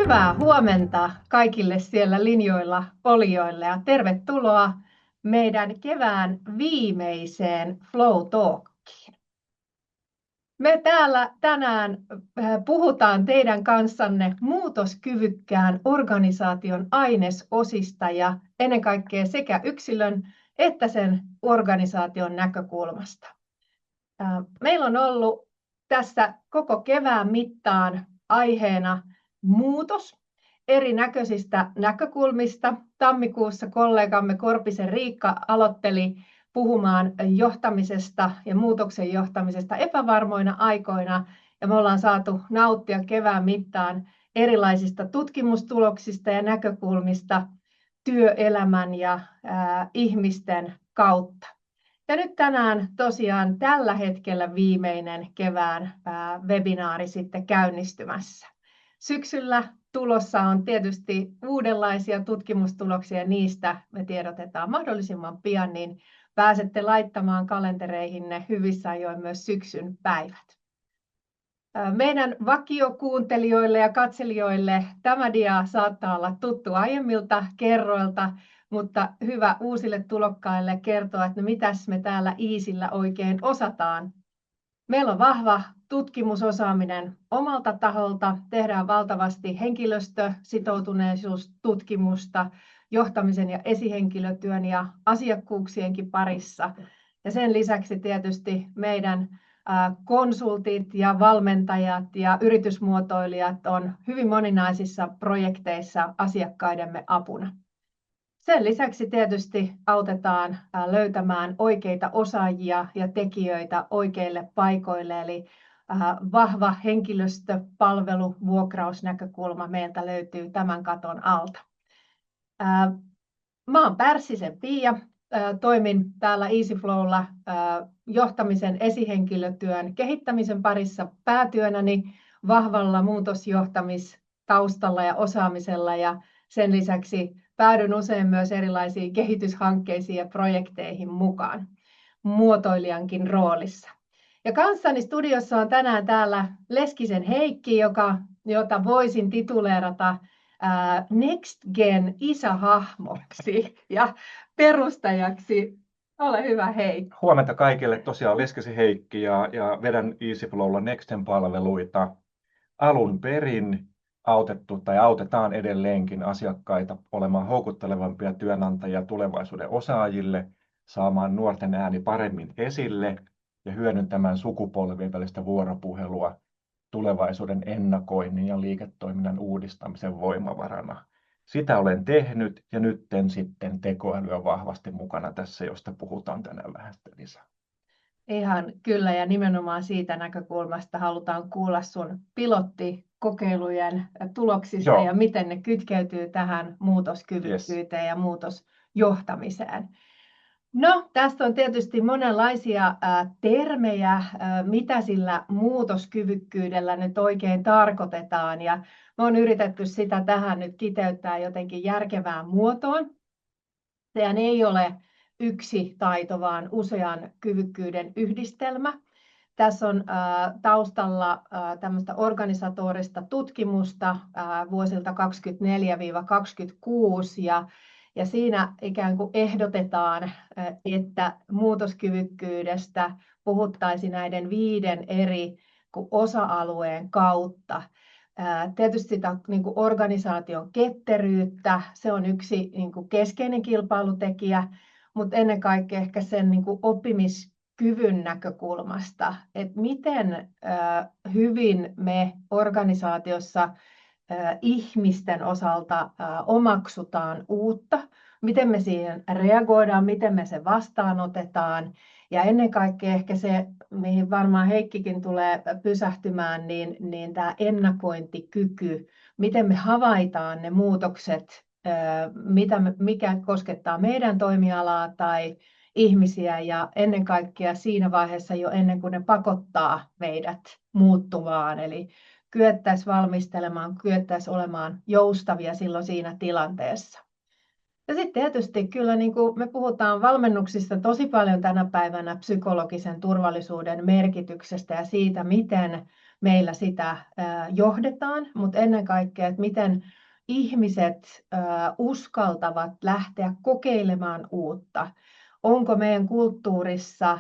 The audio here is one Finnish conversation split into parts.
Hyvää huomenta kaikille siellä linjoilla olijoille ja tervetuloa meidän kevään viimeiseen Flow Talkiin. Me täällä tänään puhutaan teidän kanssanne muutoskyvykkään organisaation ainesosista ja ennen kaikkea sekä yksilön että sen organisaation näkökulmasta. Meillä on ollut tässä koko kevään mittaan aiheena muutos erinäköisistä näkökulmista. Tammikuussa kollegamme Korpisen Riikka aloitteli puhumaan johtamisesta ja muutoksen johtamisesta epävarmoina aikoina. Ja me ollaan saatu nauttia kevään mittaan erilaisista tutkimustuloksista ja näkökulmista työelämän ja ihmisten kautta. Ja nyt tänään tosiaan tällä hetkellä viimeinen kevään webinaari sitten käynnistymässä. Syksyllä tulossa on tietysti uudenlaisia tutkimustuloksia, niistä me tiedotetaan mahdollisimman pian, niin pääsette laittamaan kalentereihinne hyvissä ajoin myös syksyn päivät. Meidän vakiokuuntelijoille ja katselijoille tämä dia saattaa olla tuttu aiemmilta kerroilta, mutta hyvä uusille tulokkaille kertoa, että mitäs me täällä Easyllä oikein osataan. Meillä on vahva tutkimusosaaminen omalta taholta, tehdään valtavasti henkilöstösitoutuneisuustutkimusta johtamisen ja esihenkilötyön ja asiakkuuksienkin parissa. Ja sen lisäksi tietysti meidän konsultit ja valmentajat ja yritysmuotoilijat on hyvin moninaisissa projekteissa asiakkaidemme apuna. Sen lisäksi tietysti autetaan löytämään oikeita osaajia ja tekijöitä oikeille paikoille, eli vahva henkilöstöpalvelu, vuokrausnäkökulma meiltä löytyy tämän katon alta. Mä oon Pärssisen Pia, toimin täällä EasyFlowlla johtamisen esihenkilötyön kehittämisen parissa päätyönäni vahvalla muutosjohtamistaustalla ja osaamisella ja sen lisäksi päädyn usein myös erilaisiin kehityshankkeisiin ja projekteihin mukaan muotoilijankin roolissa. Ja kanssani studiossa on tänään täällä Leskisen Heikki, jota voisin tituleerata Next Gen isähahmoksi ja perustajaksi. Ole hyvä, hei. Huomenta kaikille. Tosiaan Leskisen Heikki ja vedän EasyFlowlla Nexten-palveluita. Alun perin autettu tai autetaan edelleenkin asiakkaita olemaan houkuttelevampia työnantajia tulevaisuuden osaajille, saamaan nuorten ääni paremmin esille ja hyödyntämään sukupolvien välistä vuoropuhelua tulevaisuuden ennakoinnin ja liiketoiminnan uudistamisen voimavarana. Sitä olen tehnyt ja nyt sitten tekoäly on vahvasti mukana tässä, josta puhutaan tänään vähän lisää. Ihan kyllä, ja nimenomaan siitä näkökulmasta halutaan kuulla sun pilottikokeilujen tuloksista. Joo. Ja miten ne kytkeytyy tähän muutoskyvykkyyteen ja muutosjohtamiseen. No, tästä on tietysti monenlaisia termejä, mitä sillä muutoskyvykkyydellä nyt oikein tarkoitetaan. Ja me on yritetty sitä tähän nyt kiteyttää jotenkin järkevään muotoon. Sehän ei ole yksi taito, vaan usean kyvykkyyden yhdistelmä. Tässä on taustalla tämmöistä organisatorista tutkimusta vuosilta 2024-2026 ja siinä ikään kuin ehdotetaan, että muutoskyvykkyydestä puhuttaisiin näiden 5 eri osa-alueen kautta. Tietysti sitä niin kuin organisaation ketteryyttä, se on yksi niin kuin keskeinen kilpailutekijä, mutta ennen kaikkea ehkä sen niin kuin oppimiskyvyn näkökulmasta, että miten hyvin me organisaatiossa ihmisten osalta omaksutaan uutta, miten me siihen reagoidaan, miten me se vastaanotetaan. Ja ennen kaikkea ehkä se, mihin varmaan Heikkikin tulee pysähtymään, niin tämä ennakointikyky, miten me havaitaan ne muutokset, mikä koskettaa meidän toimialaa tai ihmisiä ja ennen kaikkea siinä vaiheessa jo ennen kuin ne pakottaa meidät muuttumaan. Eli kyettäisiin valmistelemaan, kyettäisiin olemaan joustavia silloin siinä tilanteessa. Ja sitten tietysti kyllä niin kuin me puhutaan valmennuksissa tosi paljon tänä päivänä psykologisen turvallisuuden merkityksestä ja siitä, miten meillä sitä johdetaan, mutta ennen kaikkea, että miten ihmiset uskaltavat lähteä kokeilemaan uutta. Onko meidän kulttuurissa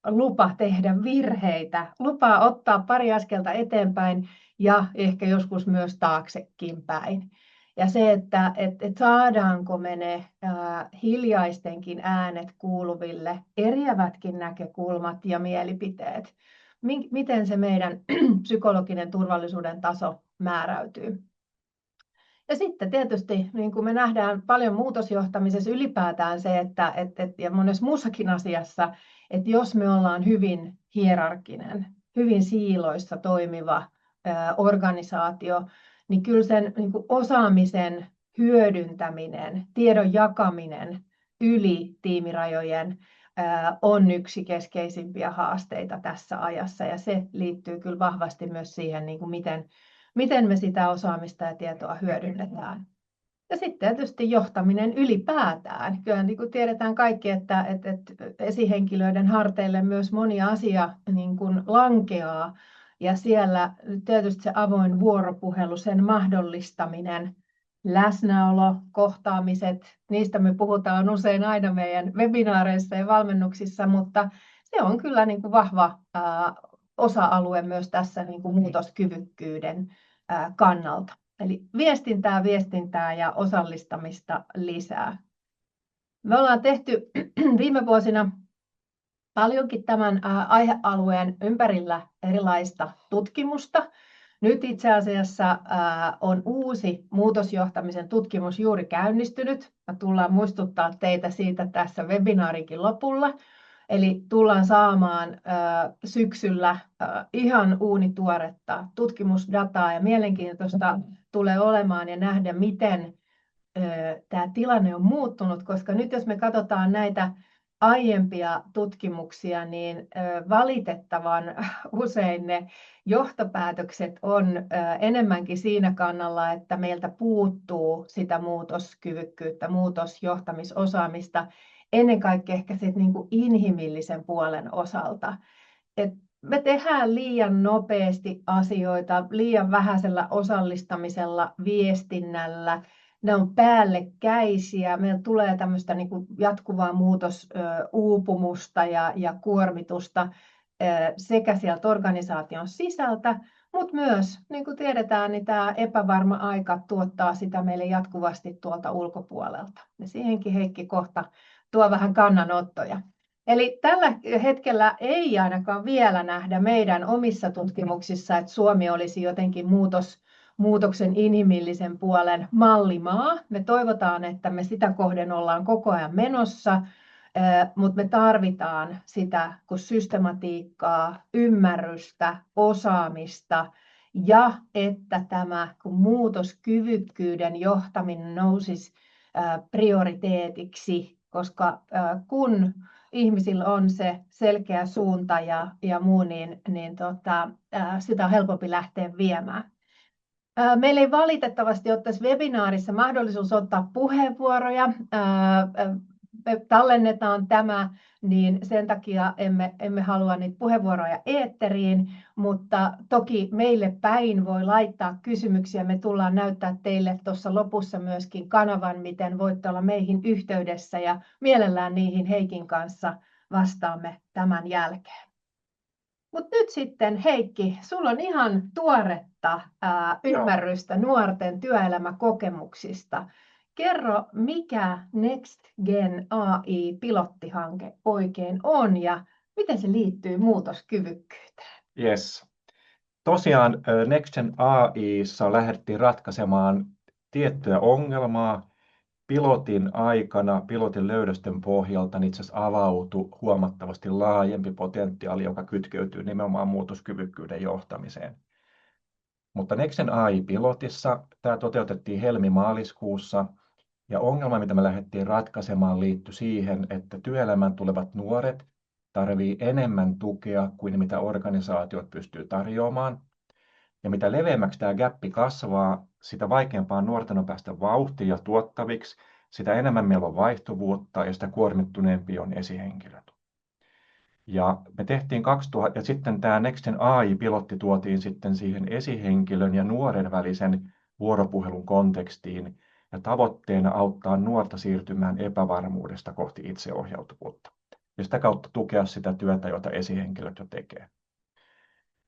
lupa tehdä virheitä, lupa ottaa pari askelta eteenpäin ja ehkä joskus myös taaksekin päin. Ja se, että saadaanko me ne hiljaistenkin äänet kuuluville, eriävätkin näkökulmat ja mielipiteet, miten se meidän psykologinen turvallisuuden taso määräytyy. Ja sitten tietysti niin kuin me nähdään paljon muutosjohtamisessa ylipäätään se, ja monessa muussakin asiassa, että jos me ollaan hyvin hierarkkinen, hyvin siiloissa toimiva organisaatio, niin kyllä sen niin kuin osaamisen hyödyntäminen, tiedon jakaminen yli tiimirajojen on yksi keskeisimpiä haasteita tässä ajassa. Ja se liittyy kyllä vahvasti myös siihen, niin kuin miten me sitä osaamista ja tietoa hyödynnetään. Ja sitten tietysti johtaminen ylipäätään. Kyllä niin kuin tiedetään kaikki, että esihenkilöiden harteille myös moni asia niin kuin lankeaa. Ja siellä tietysti se avoin vuoropuhelu, sen mahdollistaminen, läsnäolo, kohtaamiset, niistä me puhutaan usein aina meidän webinaareissa ja valmennuksissa, mutta se on kyllä niin kuin vahva osa-alue myös tässä niin kuin muutoskyvykkyyden kannalta. Eli viestintää ja osallistamista lisää. Me ollaan tehty viime vuosina paljonkin tämän aihealueen ympärillä erilaista tutkimusta. Nyt itse asiassa on uusi muutosjohtamisen tutkimus juuri käynnistynyt. Me tullaan muistuttaa teitä siitä tässä webinaarikin lopulla. Eli tullaan saamaan syksyllä ihan uunituoretta tutkimusdataa ja mielenkiintoista tulee olemaan ja nähdä, miten tämä tilanne on muuttunut, koska nyt jos me katsotaan näitä aiempia tutkimuksia, niin valitettavan usein ne johtopäätökset on enemmänkin siinä kannalla, että meiltä puuttuu sitä muutoskyvykkyyttä, muutosjohtamisosaamista, ennen kaikkea ehkä niin kuin inhimillisen puolen osalta. Et me tehdään liian nopeasti asioita, liian vähäisellä osallistamisella, viestinnällä. Ne on päällekkäisiä. Meillä tulee tämmöistä niin kuin jatkuvaa muutosuupumusta ja kuormitusta sekä sieltä organisaation sisältä, mutta myös, niin kuin tiedetään, niin tämä epävarma aika tuottaa sitä meille jatkuvasti tuolta ulkopuolelta. Ja siihenkin Heikki kohta tuo vähän kannanottoja. Eli tällä hetkellä ei ainakaan vielä nähdä meidän omissa tutkimuksissa, että Suomi olisi jotenkin muutoksen inhimillisen puolen mallimaa. Me toivotaan, että me sitä kohden ollaan koko ajan menossa, mutta me tarvitaan sitä kuin systematiikkaa, ymmärrystä, osaamista ja että tämä muutoskyvykkyyden johtaminen nousisi prioriteetiksi, koska kun ihmisillä on se selkeä suunta ja muu, niin sitä on helpompi lähteä viemään. Meillä ei valitettavasti ole tässä webinaarissa mahdollisuus ottaa puheenvuoroja. Me tallennetaan tämä, niin sen takia emme halua niitä puheenvuoroja eetteriin, mutta toki meille päin voi laittaa kysymyksiä. Me tullaan näyttää teille tuossa lopussa myöskin kanavan, miten voitte olla meihin yhteydessä ja mielellään niihin Heikin kanssa vastaamme tämän jälkeen. Mutta nyt sitten Heikki, sulla on ihan tuoretta ymmärrystä nuorten työelämäkokemuksista. Kerro, mikä Next Gen AI-pilottihanke oikein on ja miten se liittyy muutoskyvykkyyteen? Yes. Tosiaan Next Gen AI:ssa lähdettiin ratkaisemaan tiettyä ongelmaa. Pilotin aikana, pilotin löydösten pohjalta itse asiassa avautui huomattavasti laajempi potentiaali, joka kytkeytyy nimenomaan muutoskyvykkyyden johtamiseen. Mutta Next Gen AI-pilotissa tämä toteutettiin helmi-maaliskuussa ja ongelma, mitä me lähdettiin ratkaisemaan, liittyi siihen, että työelämään tulevat nuoret tarvii enemmän tukea kuin mitä organisaatiot pystyy tarjoamaan. Ja mitä leveämmäksi tämä gäppi kasvaa, sitä vaikeampaa nuorten on päästä vauhtiin ja tuottaviksi, sitä enemmän meillä on vaihtuvuutta ja sitä kuormittuneempi on esihenkilöt. Ja me tehtiin 2000, ja sitten tämä Nexten AI-pilotti tuotiin sitten siihen esihenkilön ja nuoren välisen vuoropuhelun kontekstiin, ja tavoitteena auttaa nuorta siirtymään epävarmuudesta kohti itseohjautuvuutta, ja sitä kautta tukea sitä työtä, jota esihenkilöt jo tekee.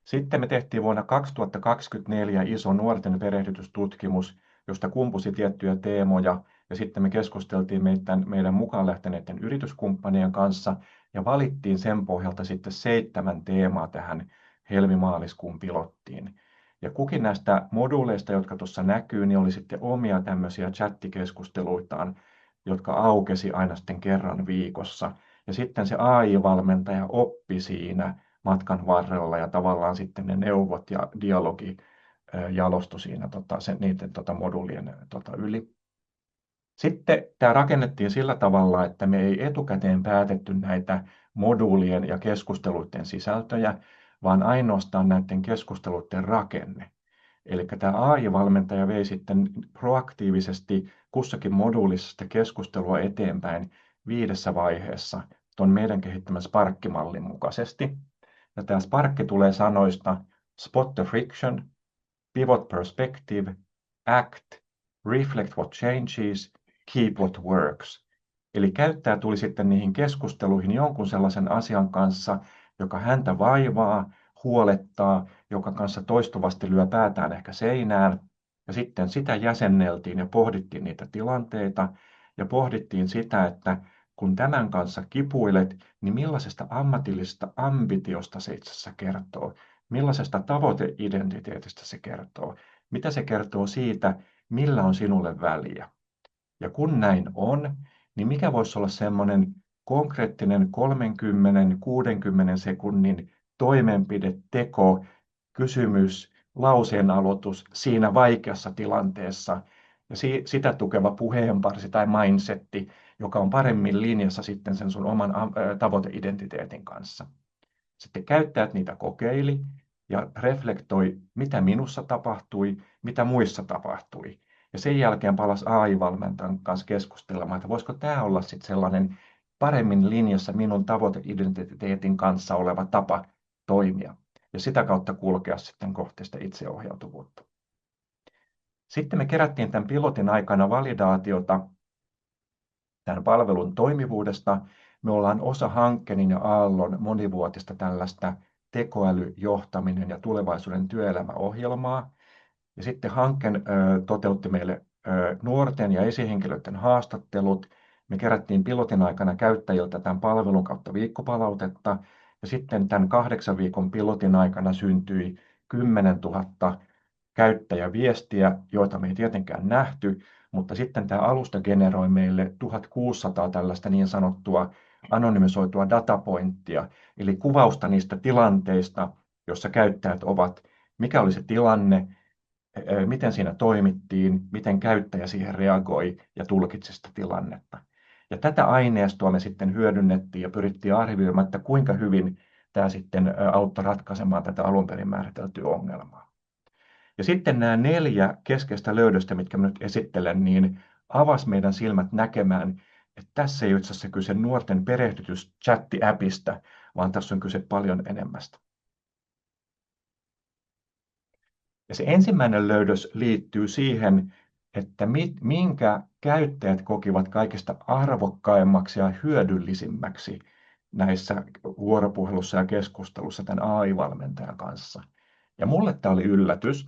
Sitten me tehtiin vuonna 2024 iso nuorten perehdytystutkimus, josta kumpusi tiettyjä teemoja, ja sitten me keskusteltiin meidän mukaan lähteneiden yrityskumppanien kanssa, ja valittiin sen pohjalta sitten 7 teemaa tähän helmi-maaliskuun pilottiin. Ja kukin näistä moduuleista, jotka tuossa näkyy, niin oli sitten omia tämmöisiä chattikeskusteluitaan, jotka aukesi aina sitten kerran viikossa. Ja sitten se AI-valmentaja oppi siinä matkan varrella ja tavallaan sitten ne neuvot ja dialogi jalostui siinä niiden moduulien yli. Sitten tämä rakennettiin sillä tavalla, että me ei etukäteen päätetty näitä moduulien ja keskusteluiden sisältöjä, vaan ainoastaan näiden keskusteluiden rakenne. Eli tämä AI-valmentaja vei sitten proaktiivisesti kussakin moduulissa sitä keskustelua eteenpäin 5 vaiheessa tuon meidän kehittämän Spark-mallin mukaisesti. Ja tämä Spark tulee sanoista spot the friction, pivot perspective, act, reflect what changes, keep what works. Eli käyttäjä tuli sitten niihin keskusteluihin jonkun sellaisen asian kanssa, joka häntä vaivaa, huolettaa, joka kanssa toistuvasti lyö päätään ehkä seinään. Ja sitten sitä jäsenneltiin ja pohdittiin niitä tilanteita ja pohdittiin sitä, että kun tämän kanssa kipuilet, niin millaisesta ammatillisesta ambitiosta se itse asiassa kertoo? Millaisesta tavoiteidentiteetistä se kertoo? Mitä se kertoo siitä, millä on sinulle väliä? Ja kun näin on, niin mikä voisi olla semmoinen konkreettinen 30-60 sekunnin toimenpide, teko, kysymys, lauseen aloitus siinä vaikeassa tilanteessa ja sitä tukeva puheenparsi tai mindsetti, joka on paremmin linjassa sitten sen sun oman tavoiteidentiteetin kanssa. Sitten käyttäjät niitä kokeili ja reflektoi, mitä minussa tapahtui, mitä muissa tapahtui. Ja sen jälkeen palasi AI-valmentajan kanssa keskustelemaan, että voisiko tämä olla sitten sellainen paremmin linjassa minun tavoiteidentiteetin kanssa oleva tapa toimia. Ja sitä kautta kulkea sitten kohti sitä itseohjautuvuutta. Sitten me kerättiin tämän pilotin aikana validaatiota tämän palvelun toimivuudesta. Me ollaan osa Hankkenin ja Aallon monivuotista tällaista tekoäly, johtaminen ja tulevaisuuden työelämäohjelmaa. Ja sitten Hanken toteutti meille nuorten ja esihenkilöiden haastattelut. Me kerättiin pilotin aikana käyttäjiltä tämän palvelun kautta viikkopalautetta. Ja sitten tämän 8 viikon pilotin aikana syntyi 10 000 käyttäjäviestiä, joita me ei tietenkään nähty, mutta sitten tämä alusta generoi meille 1600 tällaista niin sanottua anonymisoitua datapointtia, eli kuvausta niistä tilanteista, joissa käyttäjät ovat, mikä oli se tilanne, miten siinä toimittiin, miten käyttäjä siihen reagoi ja tulkitsi sitä tilannetta. Ja tätä aineistoa me sitten hyödynnettiin ja pyrittiin arvioimaan, että kuinka hyvin tämä sitten auttoi ratkaisemaan tätä alun perin määriteltyä ongelmaa. Ja sitten nämä 4 keskeistä löydöstä, mitkä mä nyt esittelen, niin avasi meidän silmät näkemään, että tässä ei ole itse asiassa kyse nuorten perehdytys-chatti-appista, vaan tässä on kyse paljon enemmästä. Ja se ensimmäinen löydös liittyy siihen, että minkä käyttäjät kokivat kaikista arvokkaimmaksi ja hyödyllisimmäksi näissä vuoropuhelussa ja keskustelussa tämän AI-valmentajan kanssa. Ja mulle tämä oli yllätys.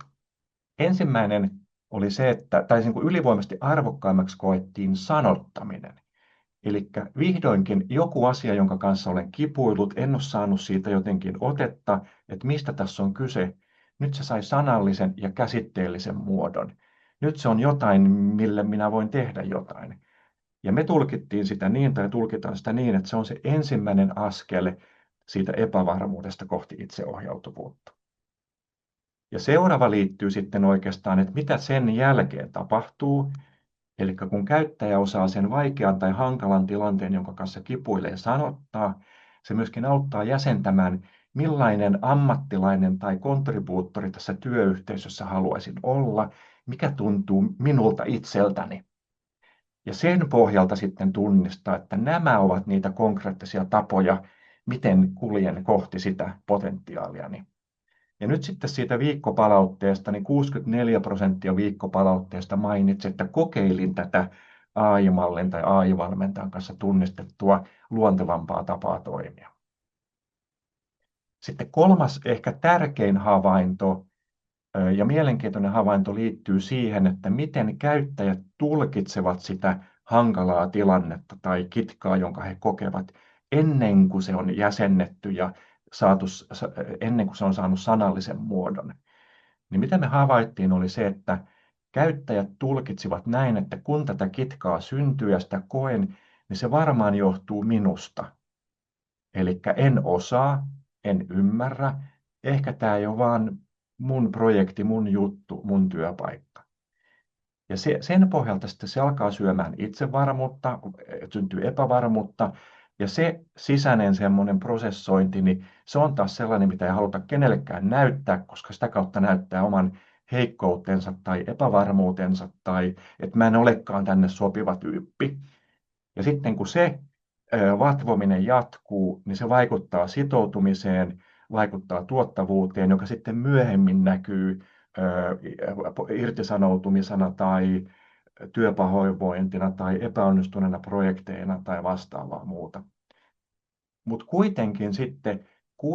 Ensimmäinen oli se, että ylivoimaisesti arvokkaimmaksi koettiin sanottaminen. Eli vihdoinkin joku asia, jonka kanssa olen kipuillut, en ole saanut siitä jotenkin otetta, että mistä tässä on kyse. Nyt se sai sanallisen ja käsitteellisen muodon. Nyt se on jotain, mille minä voin tehdä jotain. Ja me tulkittiin sitä niin, tai tulkitaan sitä niin, että se on se ensimmäinen askel siitä epävarmuudesta kohti itseohjautuvuutta. Ja seuraava liittyy sitten oikeastaan, että mitä sen jälkeen tapahtuu. Eli kun käyttäjä osaa sen vaikean tai hankalan tilanteen, jonka kanssa kipuilee, sanottaa, se myöskin auttaa jäsentämään, millainen ammattilainen tai kontribuuttori tässä työyhteisössä haluaisin olla, mikä tuntuu minulta itseltäni. Ja sen pohjalta sitten tunnistaa, että nämä ovat niitä konkreettisia tapoja, miten kuljen kohti sitä potentiaaliani. Ja nyt sitten siitä viikkopalautteesta, niin 64% viikkopalautteesta mainitsi, että kokeilin tätä AI-mallin tai AI-valmentajan kanssa tunnistettua luontevampaa tapaa toimia. Sitten kolmas, ehkä tärkein havainto ja mielenkiintoinen havainto liittyy siihen, että miten käyttäjät tulkitsevat sitä hankalaa tilannetta tai kitkaa, jonka he kokevat ennen kuin se on jäsennetty ja ennen kuin se on saanut sanallisen muodon. Niin mitä me havaittiin oli se, että käyttäjät tulkitsivat näin, että kun tätä kitkaa syntyy ja sitä koen, niin se varmaan johtuu minusta. Eli en osaa, en ymmärrä, ehkä tämä ei ole vaan mun projekti, mun juttu, mun työpaikka. Ja sen pohjalta sitten se alkaa syömään itsevarmuutta, syntyy epävarmuutta, ja se sisäinen semmoinen prosessointi, niin se on taas sellainen, mitä ei haluta kenellekään näyttää, koska sitä kautta näyttää oman heikkoutensa tai epävarmuutensa, tai että mä en olekaan tänne sopiva tyyppi. Ja sitten kun se vatvominen jatkuu, niin se vaikuttaa sitoutumiseen, vaikuttaa tuottavuuteen, joka sitten myöhemmin näkyy irtisanoutumisena tai työpahoinvointina tai epäonnistuneena projekteina tai vastaavaa muuta. Mutta kuitenkin sitten 60–70%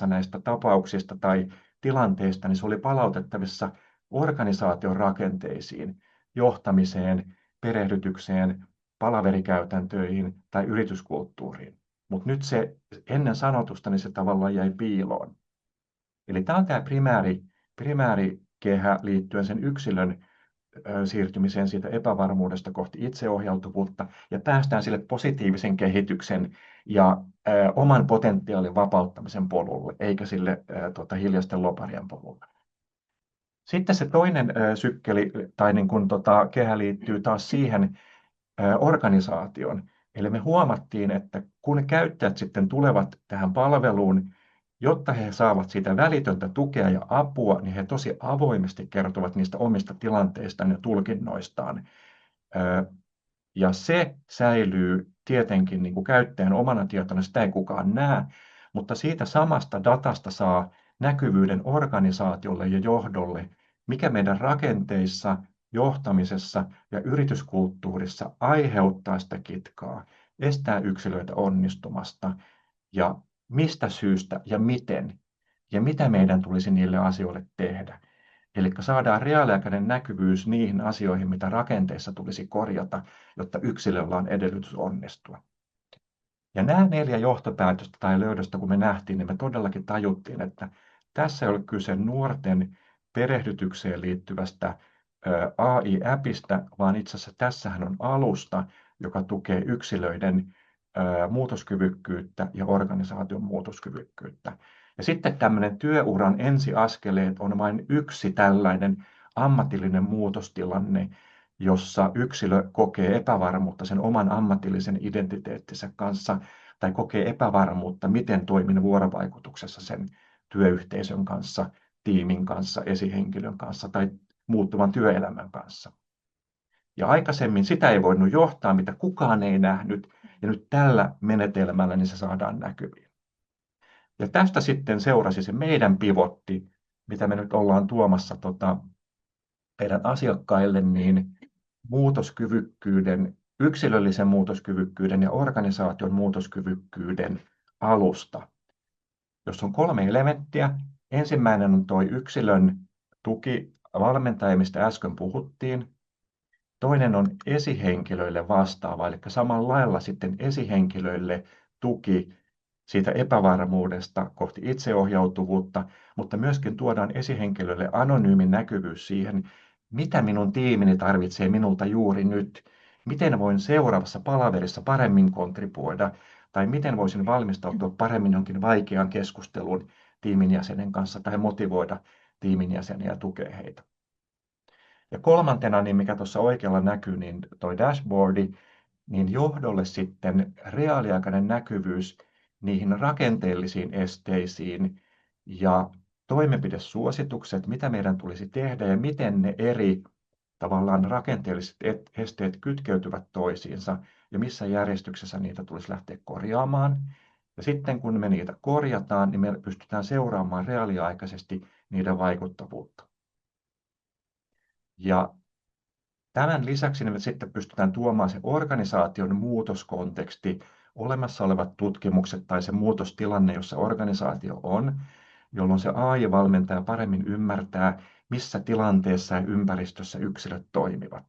näistä tapauksista tai tilanteista, niin se oli palautettavissa organisaation rakenteisiin, johtamiseen, perehdytykseen, palaverikäytäntöihin tai yrityskulttuuriin. Mutta nyt se ennen sanotusta, niin se tavallaan jäi piiloon. Eli tämä on tämä primäärikehä liittyen sen yksilön siirtymiseen siitä epävarmuudesta kohti itseohjautuvuutta ja päästään sille positiivisen kehityksen ja oman potentiaalin vapauttamisen polulle, eikä sille hiljaisten loparien polulle. Sitten se toinen sykkeli tai niin kuin, kehä liittyy taas siihen organisaatioon. Eli me huomattiin, että kun käyttäjät sitten tulevat tähän palveluun, jotta he saavat siitä välitöntä tukea ja apua, niin he tosi avoimesti kertovat niistä omista tilanteistaan ja tulkinnoistaan. Ja se säilyy tietenkin niin kuin käyttäjän omana tietona, sitä ei kukaan näe, mutta siitä samasta datasta saa näkyvyyden organisaatiolle ja johdolle, mikä meidän rakenteissa, johtamisessa ja yrityskulttuurissa aiheuttaa sitä kitkaa, estää yksilöitä onnistumasta ja mistä syystä ja miten ja mitä meidän tulisi niille asioille tehdä. Eli saadaan reaaliaikainen näkyvyys niihin asioihin, mitä rakenteissa tulisi korjata, jotta yksilöllä on edellytys onnistua. Ja nämä 4 johtopäätöstä tai löydöstä, kun me nähtiin, niin me todellakin tajuttiin, että tässä ei ole kyse nuorten perehdytykseen liittyvästä AI-äpistä, vaan itse asiassa tässähän on alusta, joka tukee yksilöiden muutoskyvykkyyttä ja organisaation muutoskyvykkyyttä. Ja sitten tämmöinen työuran ensiaskeleet on vain yksi tällainen ammatillinen muutostilanne, jossa yksilö kokee epävarmuutta sen oman ammatillisen identiteettinsä kanssa tai kokee epävarmuutta, miten toimin vuorovaikutuksessa sen työyhteisön kanssa, tiimin kanssa, esihenkilön kanssa tai muuttuvan työelämän kanssa. Ja aikaisemmin sitä ei voinut johtaa, mitä kukaan ei nähnyt, ja nyt tällä menetelmällä niin se saadaan näkyviin. Ja tästä sitten seurasi se meidän pivotti, mitä me nyt ollaan tuomassa meidän asiakkaille, niin muutoskyvykkyyden, yksilöllisen muutoskyvykkyyden ja organisaation muutoskyvykkyyden alusta, jossa on 3 elementtiä. Ensimmäinen on tuo yksilön tuki valmentaja, mistä äsken puhuttiin. Toinen on esihenkilöille vastaava, eli samalla lailla sitten esihenkilöille tuki siitä epävarmuudesta kohti itseohjautuvuutta, mutta myöskin tuodaan esihenkilölle anonyymin näkyvyys siihen, mitä minun tiimini tarvitsee minulta juuri nyt, miten voin seuraavassa palaverissa paremmin kontribuoida, tai miten voisin valmistautua paremmin jonkin vaikean keskusteluun tiimin jäsenen kanssa, tai motivoida tiimin jäseniä ja tukea heitä. Ja kolmantena, niin mikä tuossa oikealla näkyy, niin toi dashboardi, niin johdolle sitten reaaliaikainen näkyvyys niihin rakenteellisiin esteisiin ja toimenpidesuositukset, mitä meidän tulisi tehdä ja miten ne eri tavallaan rakenteelliset esteet kytkeytyvät toisiinsa ja missä järjestyksessä niitä tulisi lähteä korjaamaan. Ja sitten kun me niitä korjataan, niin me pystytään seuraamaan reaaliaikaisesti niiden vaikuttavuutta. Ja tämän lisäksi me sitten pystytään tuomaan se organisaation muutoskonteksti, olemassa olevat tutkimukset tai se muutostilanne, jossa organisaatio on, jolloin se AI-valmentaja paremmin ymmärtää, missä tilanteessa ja ympäristössä yksilöt toimivat.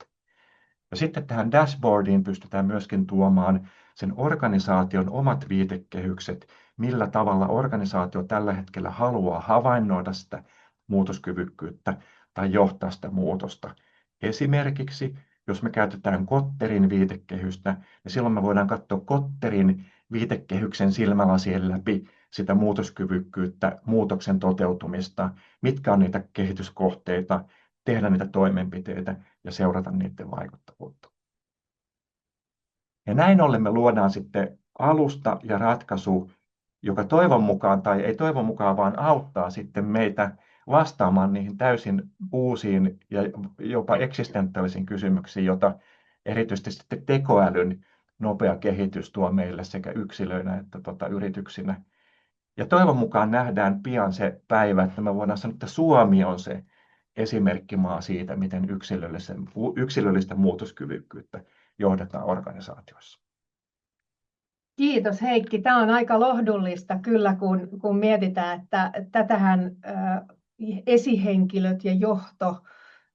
Ja sitten tähän dashboardiin pystytään myöskin tuomaan sen organisaation omat viitekehykset, millä tavalla organisaatio tällä hetkellä haluaa havainnoida sitä muutoskyvykkyyttä tai johtaa sitä muutosta. Esimerkiksi, jos me käytetään Kotterin viitekehystä, niin silloin me voidaan katsoa Kotterin viitekehyksen silmälasien läpi sitä muutoskyvykkyyttä, muutoksen toteutumista, mitkä on niitä kehityskohteita, tehdä niitä toimenpiteitä ja seurata niiden vaikuttavuutta. Ja näin ollen me luodaan sitten alusta ja ratkaisu, joka toivon mukaan tai ei toivon mukaan, vaan auttaa sitten meitä vastaamaan niihin täysin uusiin ja jopa eksistentiaalisiin kysymyksiin, joita erityisesti sitten tekoälyn nopea kehitys tuo meille sekä yksilöinä että yrityksinä. Ja toivon mukaan nähdään pian se päivä, että me voidaan sanoa, että Suomi on se esimerkkimaa siitä, miten yksilöllistä muutoskyvykkyyttä johdetaan organisaatioissa. Kiitos Heikki. Tämä on aika lohdullista kyllä, kun mietitään, että tätähän esihenkilöt ja johto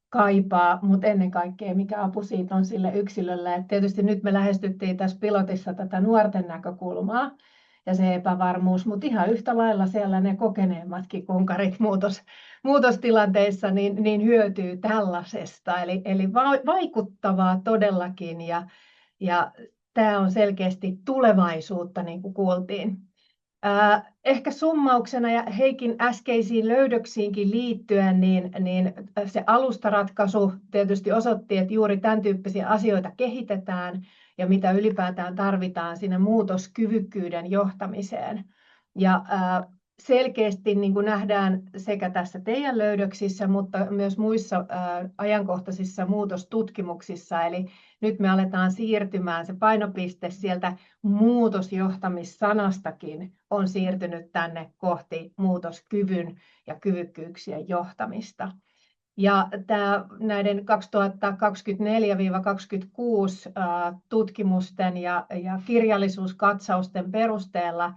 kaipaa, mutta ennen kaikkea mikä apu siitä on sille yksilölle. Et tietysti nyt me lähestyttiin tässä pilotissa tätä nuorten näkökulmaa ja se epävarmuus, mutta ihan yhtä lailla siellä ne kokeneemmatkin konkarit muutostilanteissa niin hyötyy tällaisesta. Eli vaikuttavaa todellakin ja tämä on selkeästi tulevaisuutta, niin kuin kuultiin. Ehkä summauksena ja Heikin äskeisiin löydöksiinkin liittyen, niin se alustaratkaisu tietysti osoitti, että juuri tämän tyyppisiä asioita kehitetään ja mitä ylipäätään tarvitaan sinne muutoskyvykkyyden johtamiseen. Ja selkeästi niin kuin nähdään sekä tässä teidän löydöksissä, mutta myös muissa ajankohtaisissa muutostutkimuksissa. Eli nyt me aletaan siirtymään, se painopiste sieltä muutosjohtamissanastakin on siirtynyt tänne kohti muutoskyvyn ja kyvykkyyksien johtamista. Ja näiden 2024-2026 tutkimusten ja kirjallisuuskatsausten perusteella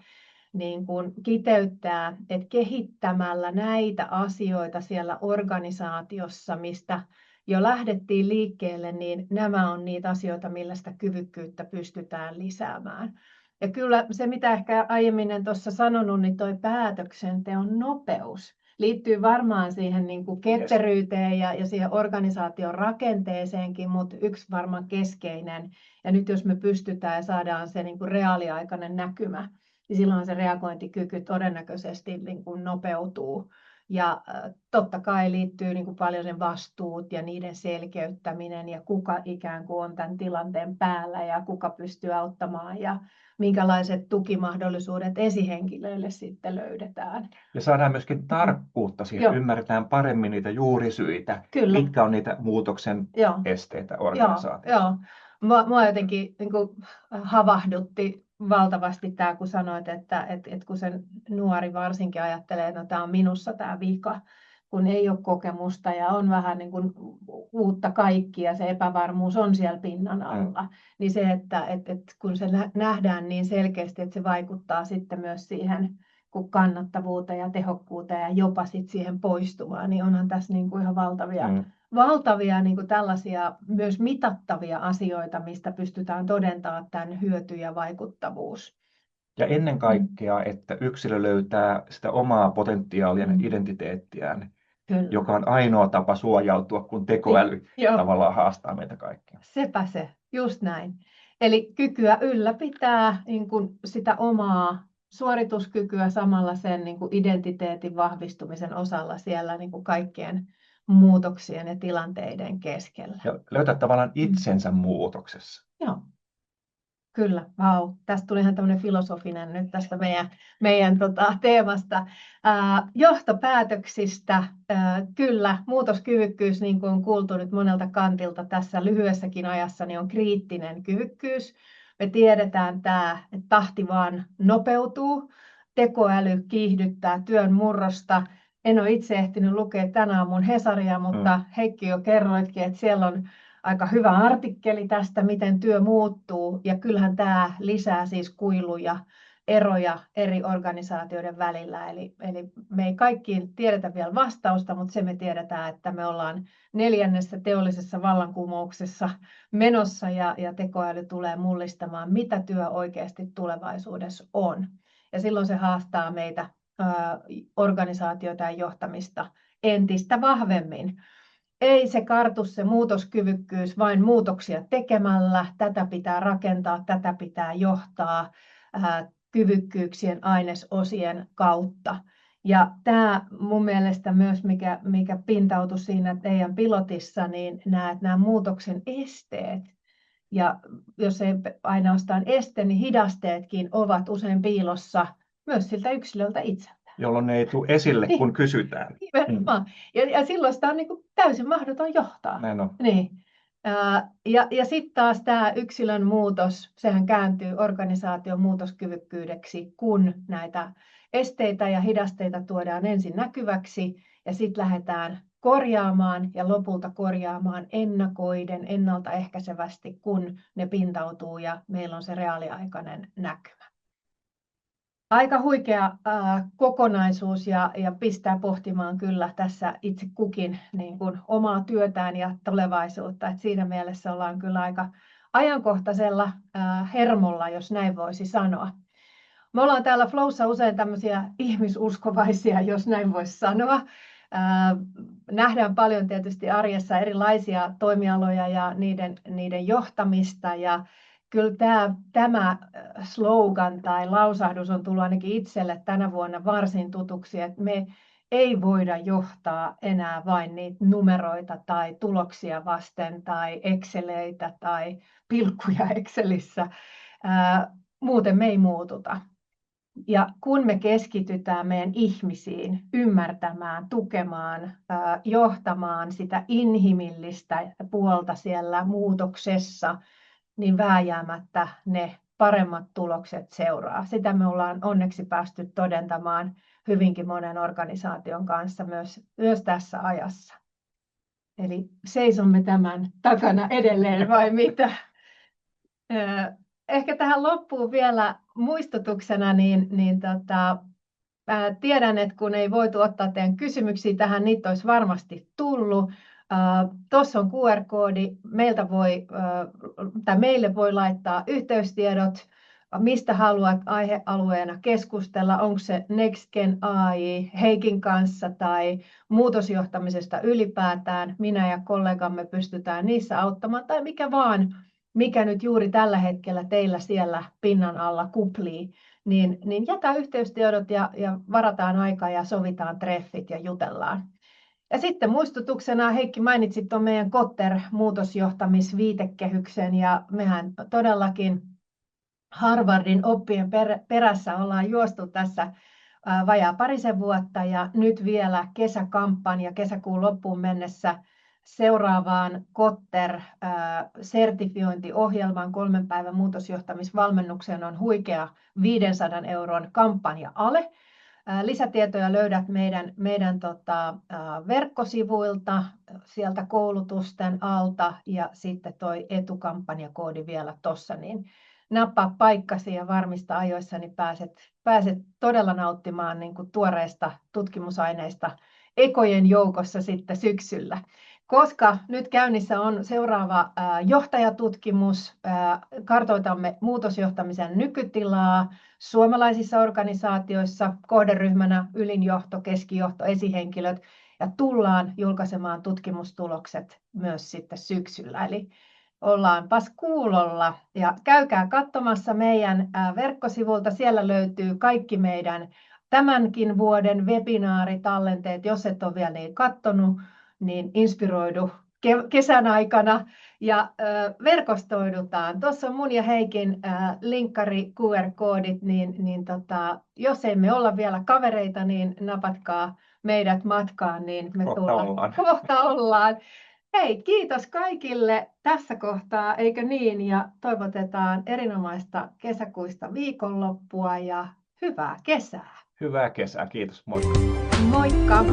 niin kuin kiteyttää, että kehittämällä näitä asioita siellä organisaatiossa, mistä jo lähdettiin liikkeelle, niin nämä on niitä asioita, millä sitä kyvykkyyttä pystytään lisäämään. Ja kyllä se, mitä ehkä aiemmin en tuossa sanonut, niin toi päätöksenteon nopeus liittyy varmaan siihen niin kuin ketteryyteen ja siihen organisaation rakenteeseenkin, mutta yksi varmaan keskeinen. Ja nyt jos me pystytään ja saadaan se niin kuin reaaliaikainen näkymä, niin silloin se reagointikyky todennäköisesti niin kuin nopeutuu. Ja totta kai liittyy niin kuin paljon sen vastuut ja niiden selkeyttäminen ja kuka ikään kuin on tämän tilanteen päällä ja kuka pystyy auttamaan ja minkälaiset tukimahdollisuudet esihenkilöille sitten löydetään. Ja saadaan myöskin tarkkuutta siihen, ymmärretään paremmin niitä juurisyitä, Kyllä. mitkä on niitä muutoksen esteitä organisaatiossa. Joo. Mua jotenkin niin kuin havahdutti valtavasti tämä, kun sanoit, että kun se nuori varsinkin ajattelee, että no, tämä on minussa tämä vika, kun ei ole kokemusta ja on vähän niin kuin uutta kaikkia, se epävarmuus on siellä pinnan alla, niin se, että kun se nähdään niin selkeästi, että se vaikuttaa sitten myös siihen kannattavuuteen ja tehokkuuteen ja jopa sitten siihen poistumaan, niin onhan tässä niin kuin ihan valtavia niin kuin tällaisia myös mitattavia asioita, mistä pystytään todentamaan tämän hyöty ja vaikuttavuus. Ja ennen kaikkea, että yksilö löytää sitä omaa potentiaalia ja identiteettiään, Kyllä. joka on ainoa tapa suojautua, kun tekoäly tavallaan haastaa meitä kaikkia. Sepä se, just näin. Eli kykyä ylläpitää niin kuin sitä omaa suorituskykyä samalla sen niin kuin identiteetin vahvistumisen osalla siellä niin kuin kaikkien muutoksien ja tilanteiden keskellä. Ja löytää tavallaan itsensä muutoksessa. Joo. Kyllä, vau. Tästä tuli ihan tämmöinen filosofinen nyt tästä meidän teemasta. Johtopäätöksistä, kyllä, muutoskyvykkyys, niin kuin on kuultu nyt monelta kantilta tässä lyhyessäkin ajassa, niin on kriittinen kyvykkyys. Me tiedetään tämä, että tahti vaan nopeutuu, tekoäly kiihdyttää työn murrosta. En ole itse ehtinyt lukea tänä aamun Hesaria, mutta Heikki jo kerroitkin, että siellä on aika hyvä artikkeli tästä, miten työ muuttuu, ja kyllähän tämä lisää siis kuiluja, eroja eri organisaatioiden välillä. Eli me ei kaikkiin tiedetä vielä vastausta, mutta se me tiedetään, että me ollaan 4. teollisessa vallankumouksessa menossa, ja tekoäly tulee mullistamaan, mitä työ oikeasti tulevaisuudessa on. Ja silloin se haastaa meitä organisaatioita ja johtamista entistä vahvemmin. Ei se kartu se muutoskyvykkyys vain muutoksia tekemällä. Tätä pitää rakentaa, tätä pitää johtaa kyvykkyyksien ainesosien kautta. Ja tämä mun mielestä myös, mikä pintautui siinä teidän pilotissa, niin nämä muutoksen esteet. Ja jos ei ainoastaan este, niin hidasteetkin ovat usein piilossa myös siltä yksilöltä itseltä. Jolloin ne ei tule esille, kun kysytään. Ja silloin sitä on niin kuin täysin mahdoton johtaa. Näin on. Niin. Ja sitten taas tämä yksilön muutos, sehän kääntyy organisaation muutoskyvykkyydeksi, kun näitä esteitä ja hidasteita tuodaan ensin näkyväksi ja sitten lähdetään korjaamaan ja lopulta korjaamaan ennakoiden, ennaltaehkäisevästi, kun ne pintautuu ja meillä on se reaaliaikainen näkymä. Aika huikea kokonaisuus ja pistää pohtimaan kyllä tässä itse kukin niin kuin omaa työtään ja tulevaisuutta. Et siinä mielessä ollaan kyllä aika ajankohtaisella hermolla, jos näin voisi sanoa. Me ollaan täällä Flowssa usein tämmöisiä ihmisuskovaisia, jos näin voisi sanoa. Nähdään paljon tietysti arjessa erilaisia toimialoja ja niiden johtamista, ja kyllä tämä slogan tai lausahdus on tullut ainakin itselle tänä vuonna varsin tutuksi, että me ei voida johtaa enää vain niitä numeroita tai tuloksia vasten tai Exceleitä tai pilkkuja Excelissä. Muuten me ei muututa. Ja kun me keskitytään meidän ihmisiin ymmärtämään, tukemaan, johtamaan sitä inhimillistä puolta siellä muutoksessa, niin vääjäämättä ne paremmat tulokset seuraa. Sitä me ollaan onneksi päästy todentamaan hyvinkin monen organisaation kanssa myös tässä ajassa. Eli seisomme tämän takana edelleen vai mitä? Ehkä tähän loppuun vielä muistutuksena, tiedän, että kun ei voitu ottaa teidän kysymyksiä tähän, niitä olisi varmasti tullut. Tuossa on QR-koodi, meille voi laittaa yhteystiedot, mistä haluat aihealueena keskustella, onko se Next Gen AI Heikin kanssa tai muutosjohtamisesta ylipäätään. Minä ja kollegamme pystytään niissä auttamaan tai mikä nyt juuri tällä hetkellä teillä siellä pinnan alla kuplii, niin jätä yhteystiedot ja varataan aikaa ja sovitaan treffit ja jutellaan. Ja sitten muistutuksena, Heikki mainitsit tuon meidän Kotter-muutosjohtamisviitekehyksen, ja mehän todellakin Harvardin oppien perässä ollaan juostu tässä vajaa parisen vuotta, ja nyt vielä kesäkampanja kesäkuun loppuun mennessä seuraavaan Kotter-sertifiointiohjelman 3 päivän muutosjohtamisvalmennukseen on huikea 500 € kampanja-ale. Lisätietoja löydät meidän verkkosivuilta, sieltä koulutusten alta, ja sitten toi etukampanjakoodi vielä tuossa, niin nappaa paikkasi ja varmista ajoissa, niin pääset todella nauttimaan niin kuin tuoreista tutkimusaineista ekojen joukossa sitten syksyllä. Koska nyt käynnissä on seuraava johtajatutkimus, kartoitamme muutosjohtamisen nykytilaa suomalaisissa organisaatioissa, kohderyhmänä ylinjohto, keskijohto, esihenkilöt, ja tullaan julkaisemaan tutkimustulokset myös sitten syksyllä. Eli ollaanpas kuulolla ja käykää katsomassa meidän verkkosivulta, siellä löytyy kaikki meidän tämänkin vuoden webinaaritallenteet, jos et ole vielä niin katsonut, niin inspiroidu kesän aikana ja verkostoidutaan. Tuossa on mun ja Heikin linkkari QR-koodit, niin jos emme olla vielä kavereita, niin napatkaa meidät matkaan, niin me Kohta ollaan. Kohta ollaan. Hei, kiitos kaikille tässä kohtaa, eikö niin? Ja toivotetaan erinomaista kesäkuista viikonloppua ja hyvää kesää. Hyvää kesää, kiitos, moikka. Moikka!